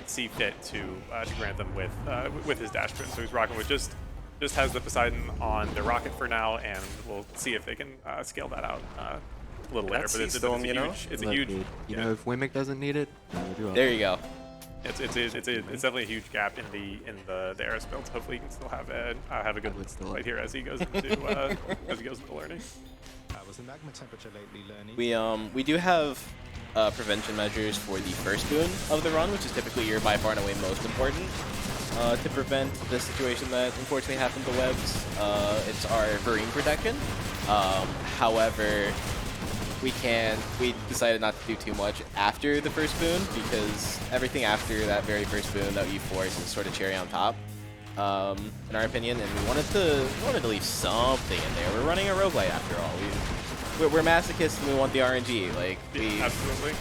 see fit to grant them with his dash boost, so he's rocking with just has the Poseidon on their rocket for now, and we'll see if they can scale that out a little later. But it's a huge. You know, if Wimmick doesn't need it, neither do I. There you go. It's definitely a huge gap in the Aris builds. Hopefully, he can still have a good right here as he goes into learning. Was the magma temperature lately learning? We do have prevention measures for the first boon of the run, which is typically your by far and away most important. To prevent the situation that unfortunately happened to Webs, it's our Vareem protection. However, we decided not to do too much after the first boon, because everything after that very first boon that you force is sort of cherry on top, in our opinion, and we wanted to leave something in there. We're running a roguelite after all. We're masochists and we want the RNG. Like, Absolutely.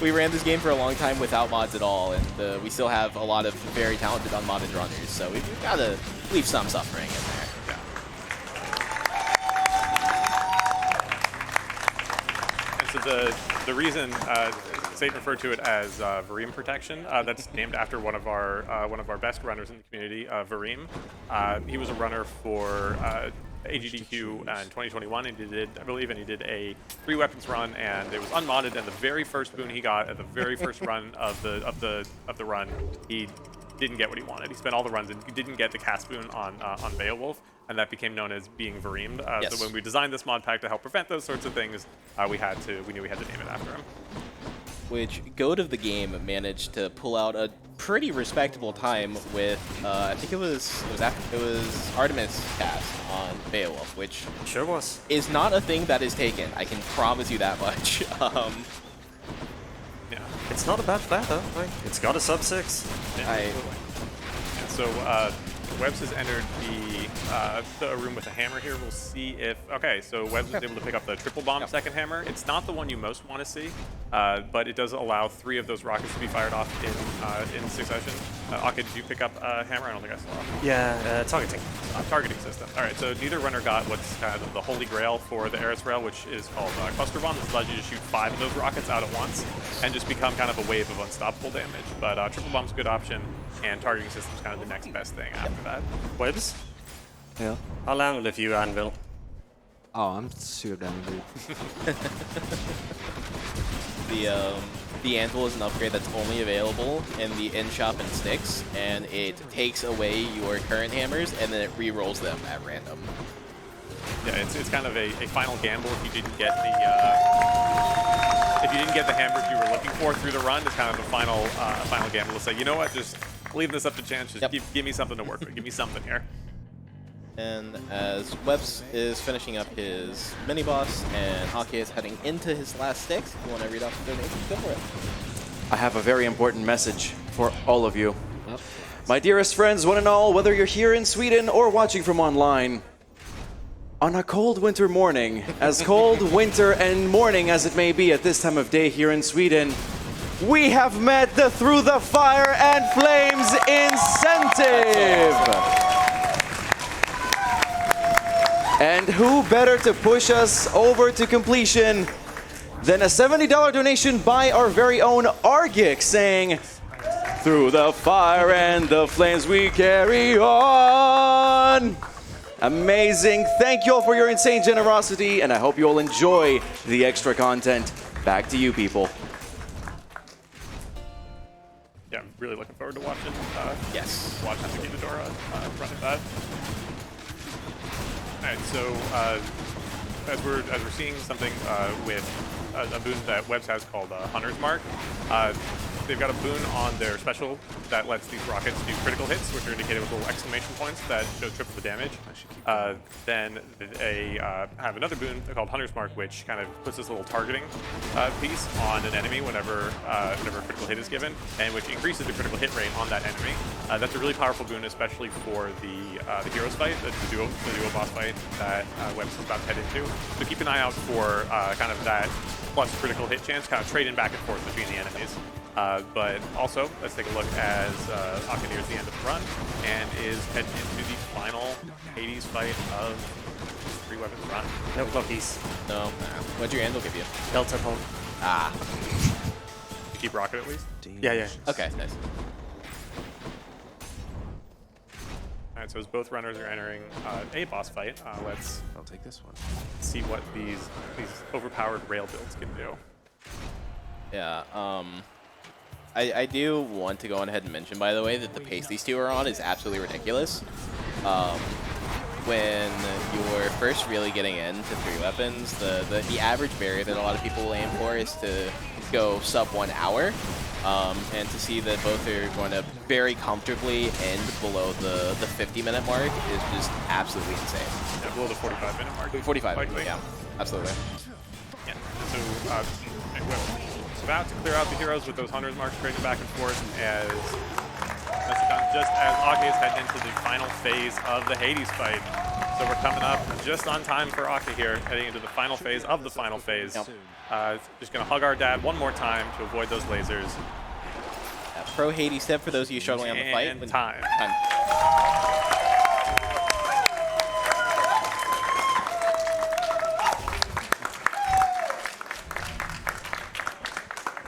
we ran this game for a long time without mods at all, and we still have a lot of very talented unmodded runners, so we've got to leave some suffering in there. Yeah. And so the reason Satan referred to it as Vareem protection, that's named after one of our best runners in the community, Vareem. He was a runner for AGDQ in 2021, and he did a 3 weapons run, and it was unmodded. And the very first boon he got at the very first run of the run, he didn't get what he wanted. He spent all the runs and he didn't get the cast boon on Beowulf, and that became known as being Vareemed. Yes. So when we designed this mod pack to help prevent those sorts of things, we knew we had to name it after him. Which GOAT of the game managed to pull out a pretty respectable time with I think it was Artemis cast on Beowulf, which Sure was. is not a thing that is taken. I can promise you that much. Yeah. It's not a bad stat though. Like, it's got a sub 6. And so Webs has entered the room with a hammer here. We'll see if... Okay, so Webs was able to pick up the triple bomb second hammer. It's not the one you most want to see, but it does allow 3 of those rockets to be fired off in succession. OckE, did you pick up a hammer? I don't think I saw. Yeah, targeting. Targeting system. All right, so neither runner got what's kind of the holy grail for the Eris Rail, which is called Cluster Bomb. This allows you to shoot 5 of those rockets out at once and just become kind of a wave of unstoppable damage. But Triple Bomb's a good option, and targeting system's kind of the next best thing after that. Webs? Yeah. How long will if you anvil? Oh, I'm super down, dude. The Anvil is an upgrade that's only available in the in-shop in Styx, and it takes away your current hammers and then it re-rolls them at random. Yeah, it's kind of a final gamble if you didn't get the hammers you were looking for through the run. It's kind of a final gamble to say, you know what, just leave this up to chance. Just give me something to work with. Give me something here. And as Webs is finishing up his mini-boss and OckE is heading into his last Styx, if you want to read off the donation, go for it. I have a very important message for all of you. My dearest friends, one and all, whether you're here in Sweden or watching from online, on a cold winter morning, as cold winter and morning as it may be at this time of day here in Sweden, we have met the Through the Fire and Flames incentive! And who better to push us over to completion than a $70 donation by our very own Argic saying, "Through the fire and the flames we carry on." Amazing. Thank you all for your insane generosity, and I hope you all enjoy the extra content. Back to you, people. Yeah, I'm really looking forward to watching Yes. watching the Ghidorah running that. All right, so as we're seeing something with a boon that Webs has called Hunter's Mark, they've got a boon on their special that lets these rockets do critical hits, which are indicated with little exclamation points that show triple the damage. Then they have another boon called Hunter's Mark, which kind of puts this little targeting piece on an enemy whenever a critical hit is given, and which increases the critical hit rate on that enemy. That's a really powerful boon, especially for the heroes fight, the duo boss fight that Webs is about to head into. So keep an eye out for kind of that plus critical hit chance, kind of trading back and forth between the enemies. But also, let's take a look as OckE nears the end of the run and is heading into the final Hades fight of this 3-weapons run. No glockies. No. What'd your Anvil give you? Delta pump. Ah. You keep rocket at least? Yeah. Okay, nice. Alright, so as both runners are entering a boss fight, let's I'll take this one. see what these overpowered rail builds can do. Yeah, I do want to go on ahead and mention, by the way, that the pace these two are on is absolutely ridiculous. when you're first really getting into 3 weapons, the average barrier that a lot of people will aim for is to go sub 1 hour. And to see that both are going to very comfortably end below the 50-minute mark is just absolutely insane. Yeah, below the 45-minute mark. 45, likely. yeah, absolutely. Yeah. So we're about to clear out the heroes with those hunters marks trading back and forth as just as OckE is heading into the final phase of the Hades fight. So we're coming up just on time for OckE here, heading into the final phase of the final phase. Yep. Just going to hug our dad one more time to avoid those lasers. Pro Hades step for those of you struggling on the fight. And time.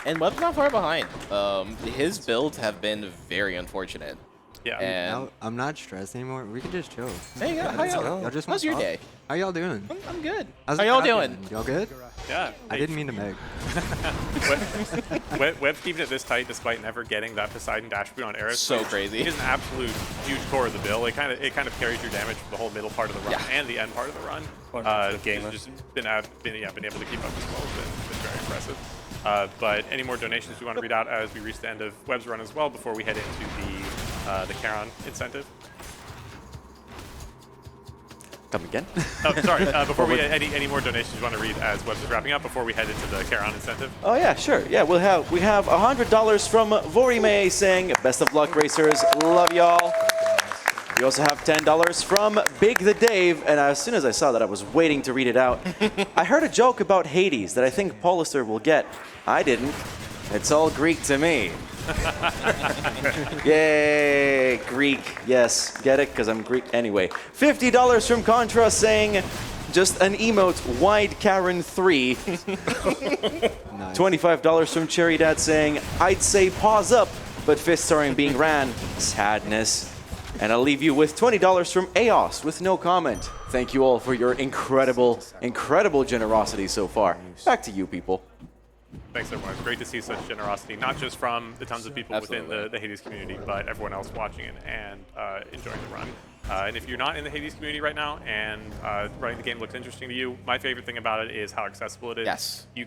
And Web's not far behind. His builds have been very unfortunate. Yeah. And Now, I'm not stressed anymore. We can just chill. there you go. How y'all? Y'all just How's your talk? day? How y'all doing? I'm good. How's How the y'all crowd doing? Y'all good? Yeah. I didn't mean to meg. Web's keeping it this tight despite never getting that Poseidon dash boot on Eris. So which crazy. is an absolute huge core of the bill. It kind of carries your damage for the whole middle part of the run Yeah. and the end part of the run. gamer. Just been able to keep up as well. It's been very impressive. But any more donations we want to read out as we reach the end of Web's run as well before we head into the Charon incentive. Come again? Oh, sorry. Before we any more donations you want to read as Webs is wrapping up before we head into the Charon incentive? Oh yeah, sure. Yeah, we have $100 from Vorime saying, "Best of luck, racers. Love y'all." We also have $10 from Big the Dave, and as soon as I saw that, I was waiting to read it out. I heard a joke about Hades that I think Paulister will get. I didn't. It's all Greek to me. Yay, Greek. Yes, get it? Because I'm Greek. Anyway, $50 from Contra saying, just an emote, wide Charon 3. Nice. $25 from Cherry Dad saying, I'd say pause up, but fists aren't being ran. Sadness. And I'll leave you with $20 from Aos with no comment. Thank you all for your incredible, incredible generosity so far. Back to you, people. Thanks, everyone. It's great to see such generosity, not just from the tons of people Absolutely. within the Hades community, but everyone else watching it and enjoying the run. And if you're not in the Hades community right now and running the game looks interesting to you, my favorite thing about it is how accessible it is. Yes. You're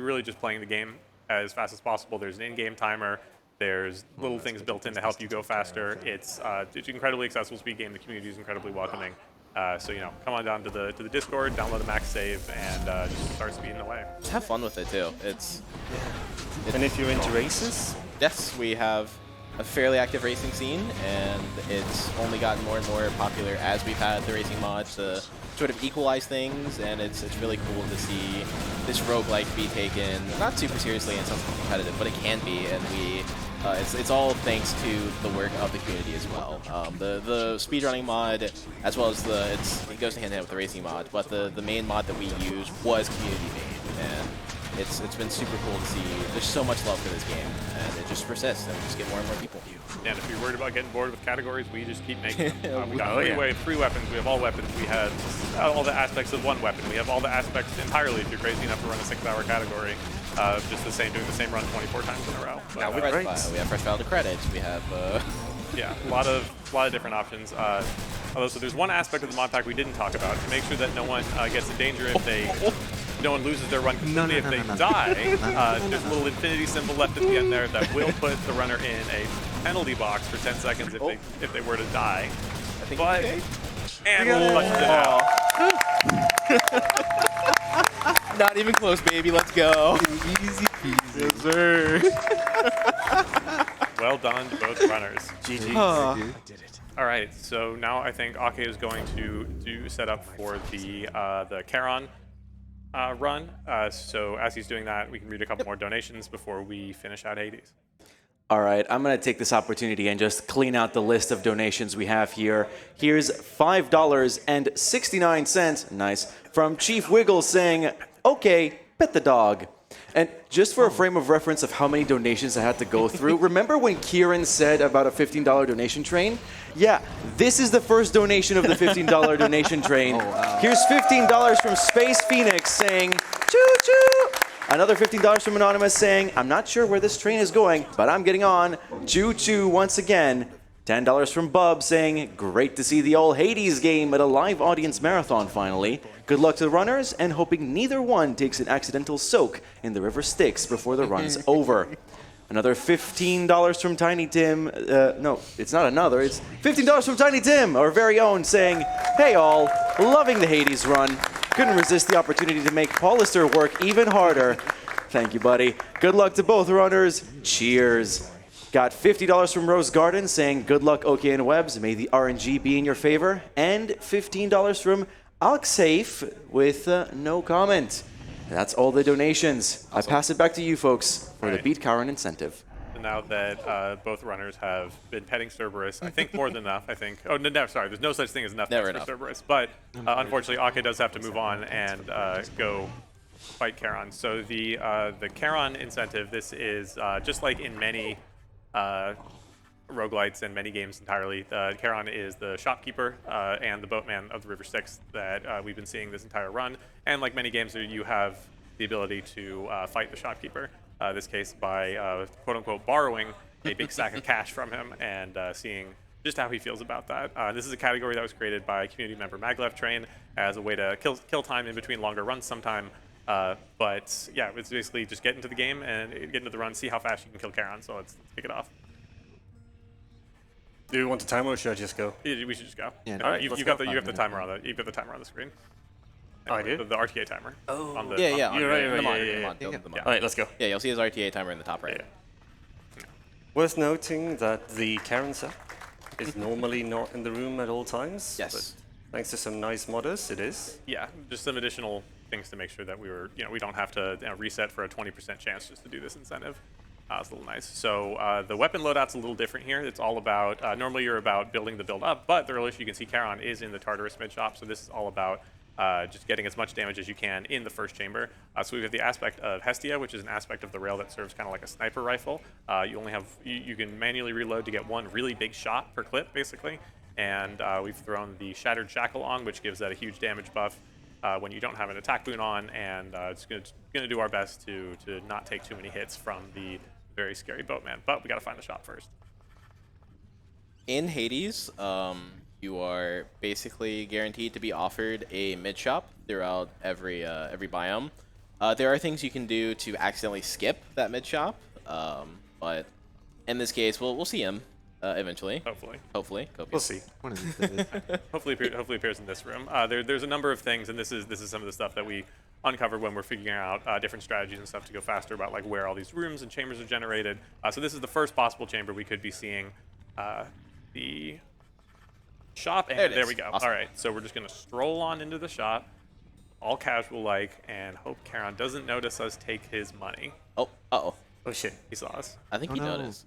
really just playing the game as fast as possible. There's an in-game timer. There's little things built in to help you go faster. It's an incredibly accessible speed game. The community is incredibly welcoming. So come on down to the Discord, download the max save, and just start speeding away. Just have fun with it too. And if you're into races, Yes, we have a fairly active racing scene, and it's only gotten more and more popular as we've had the racing mods to sort of equalize things, and it's really cool to see this roguelike be taken not super seriously and something competitive, but it can be, and it's all thanks to the work of the community as well. The speedrunning mod, as well as it goes hand in hand with the racing mod, but the main mod that we used was community made, and it's been super cool to see. There's so much love for this game, and it just persists, and we just get more and more people. And if you're worried about getting bored with categories, we just keep making them. We got Oh, yeah. three weapons. We have all weapons. We have all the aspects of one weapon. We have all the aspects entirely if you're crazy enough to run a 6-hour category. Just doing the same run 24 times in a row. But, Fresh file. We have fresh file to credits. We have yeah, a lot of different options. Although, so there's one aspect of the mod pack we didn't talk about to make sure that no one gets in danger if no one loses their run completely if they die. There's a little infinity symbol left at the end there that will put the runner in a penalty box for 10 seconds if they were to die. I think But okay. and flushes it out. Not even close, baby. Let's go. Easy peasy. Yes, sir. Well done to both runners. GG. I did it. All right, so now I think OckE is going to set up for the Charon run. So as he's doing that, we can read a couple more donations before we finish out Hades. All right, I'm going to take this opportunity and just clean out the list of donations we have here. Here's $5.69, nice, from Chief Wiggle saying, okay, pet the dog. And just for a frame of reference of how many donations I had to go through, remember when Kieran said about a $15 donation train? Yeah, this is the first donation of the $15 donation train. Oh, wow. Here's $15 from Space Phoenix saying, choo-choo! Another $15 from Anonymous saying, I'm not sure where this train is going, but I'm getting on. Choo-choo once again. $10 from Bub saying, great to see the all Hades game at a live audience marathon finally. Good luck to the runners and hoping neither one takes an accidental soak in the river Styx before the run's over. Another $15 from Tiny Tim. No, it's not another. It's $15 from Tiny Tim, our very own, saying, hey all, loving the Hades run. Couldn't resist the opportunity to make Paulister work even harder. Thank you, buddy. Good luck to both runners. Cheers. Got $50 from Rose Garden saying, good luck, OK and Webs. May the RNG be in your favor. And $15 from OckE93 with no comment. That's all the donations. Awesome. I pass it back to you folks for the Beat Charon incentive. And now that both runners have been petting Cerberus, I think more than enough, I think. Oh, no, sorry, there's no such thing as enough for Cerberus. But unfortunately, OckE does have to move on and go fight Charon. So the Charon incentive, this is just like in many roguelites and many games entirely, Charon is the shopkeeper and the boatman of the River Styx that we've been seeing this entire run. And like many games, you have the ability to fight the shopkeeper, this case by quote-unquote borrowing a big stack of cash from him and seeing just how he feels about that. This is a category that was created by community member MagLevTrain as a way to kill time in between longer runs sometime. But yeah, it's basically just get into the game and get into the run, see how fast you can kill Charon. So let's kick it off. Do you want the timer or should I just go? We should just go. Yeah. All right, you got the timer on the screen. Oh, I do? The RTA timer. Oh. On the, Yeah. You're right. Yeah. All right, let's go. Yeah, you'll see his RTA timer in the top right. Yeah. Worth noting that the Charon set is normally not in the room at all times. Yes. But thanks to some nice modders, it is. Yeah, just some additional things to make sure that we don't have to reset for a 20% chance just to do this incentive. It's a little nice. So the weapon loadout's a little different here. It's all about, normally you're about building the build up, but the earliest you can see Charon is in the Tartarus mid shop, so this is all about just getting as much damage as you can in the first chamber. So we've got the aspect of Hestia, which is an aspect of the rail that serves kind of like a sniper rifle. You only have, you can manually reload to get one really big shot per clip, basically. And we've thrown the Shattered Shackle on, which gives that a huge damage buff when you don't have an attack boon on, and it's going to do our best to not take too many hits from the very scary boatman. But we got to find the shop first. In Hades, you are basically guaranteed to be offered a mid shop throughout every biome. There are things you can do to accidentally skip that mid shop, but in this case, we'll see him eventually. Hopefully. We'll see. One of these days. hopefully appears in this room. There's a number of things, and this is some of the stuff that we uncovered when we're figuring out different strategies and stuff to go faster about like where all these rooms and chambers are generated. So this is the first possible chamber we could be seeing the shop, and there we go. Awesome. All right, so we're just gonna stroll on into the shop, all casual like, and hope Charon doesn't notice us take his money. Oh, uh-oh. Oh shit. He saw us. I think he noticed.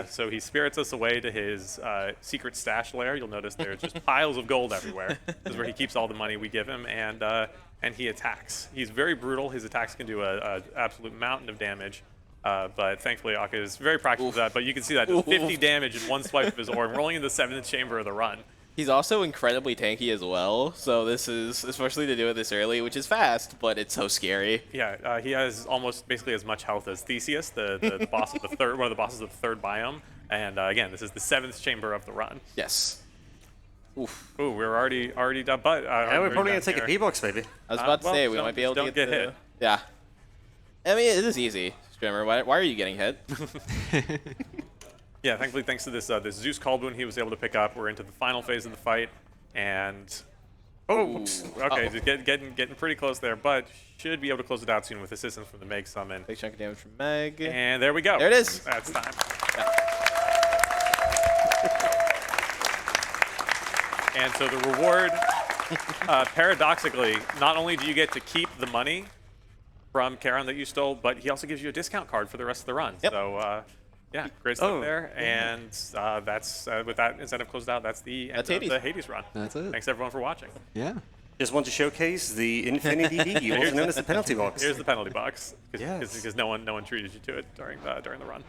So he spirits us away to his secret stash lair. You'll notice there's just piles of gold everywhere. This is where he keeps all the money we give him, and he attacks. He's very brutal. His attacks can do an absolute mountain of damage. But thankfully, OckE is very practical with that. But you can see that just 50 damage in one swipe of his orb. We're only in the 7th chamber of the run. He's also incredibly tanky as well, so this is, especially to do it this early, which is fast, but it's so scary. Yeah, he has almost basically as much health as Theseus, the boss of the third, one of the bosses of the third biome. And again, this is the 7th chamber of the run. Yes. Oof. Ooh, we're already done, but Yeah, we're probably gonna take a D-box, baby. I was about to say we might be able to don't get hit. Yeah. I mean, it is easy, Strimmer. Why are you getting hit? Yeah, thankfully, thanks to this this Zeus call boon he was able to pick up, we're into the final phase of the fight, and okay, just getting pretty close there, but should be able to close it out soon with assistance from the Meg summon. Big chunk of damage from Meg. And there we go. There it is. That's time. Yeah. And so the reward, paradoxically, not only do you get to keep the money from Charon that you stole, but he also gives you a discount card for the rest of the run. Yep. So. Yeah, great stuff there, and that's with that incentive closed out. That's the end of the Hades run. That's it. Thanks everyone for watching. Yeah. Just want to showcase the Infinity D, also known as the penalty box. Here's the penalty box, Yes. because no one treated you to it during the run.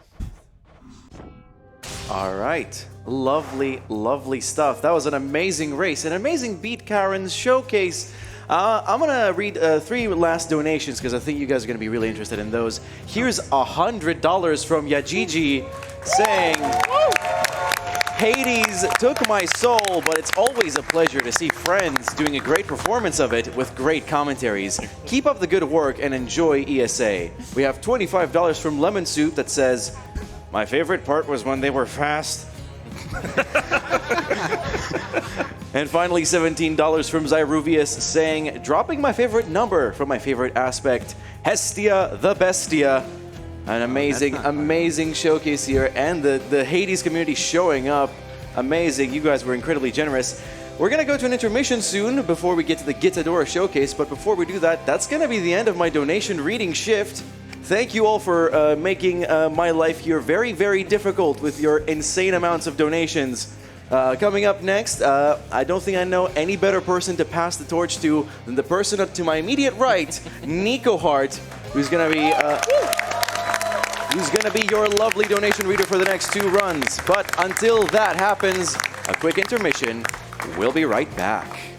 All right. Lovely stuff. That was an amazing race, an amazing Beat Charon's showcase. I'm going to read 3 last donations because I think you guys are going to be really interested in those. Here's $100 from Yajiji saying, Hades took my soul, but it's always a pleasure to see friends doing a great performance of it with great commentaries. Keep up the good work and enjoy ESA. We have $25 from Lemon Soup that says, my favorite part was when they were fast. And finally, $17 from Zyruvius saying, dropping my favorite number from my favorite aspect, Hestia the Bestia. An amazing showcase here, and the Hades community showing up. Amazing. You guys were incredibly generous. We're going to go to an intermission soon before we get to the Gitadora showcase, but before we do that, that's going to be the end of my donation reading shift. Thank you all for making my life here very, very difficult with your insane amounts of donations. Coming up next, I don't think I know any better person to pass the torch to than the person to my immediate right, Nico Hart, who's going to be your lovely donation reader for the next 2 runs. But until that happens, a quick intermission. We'll be right back.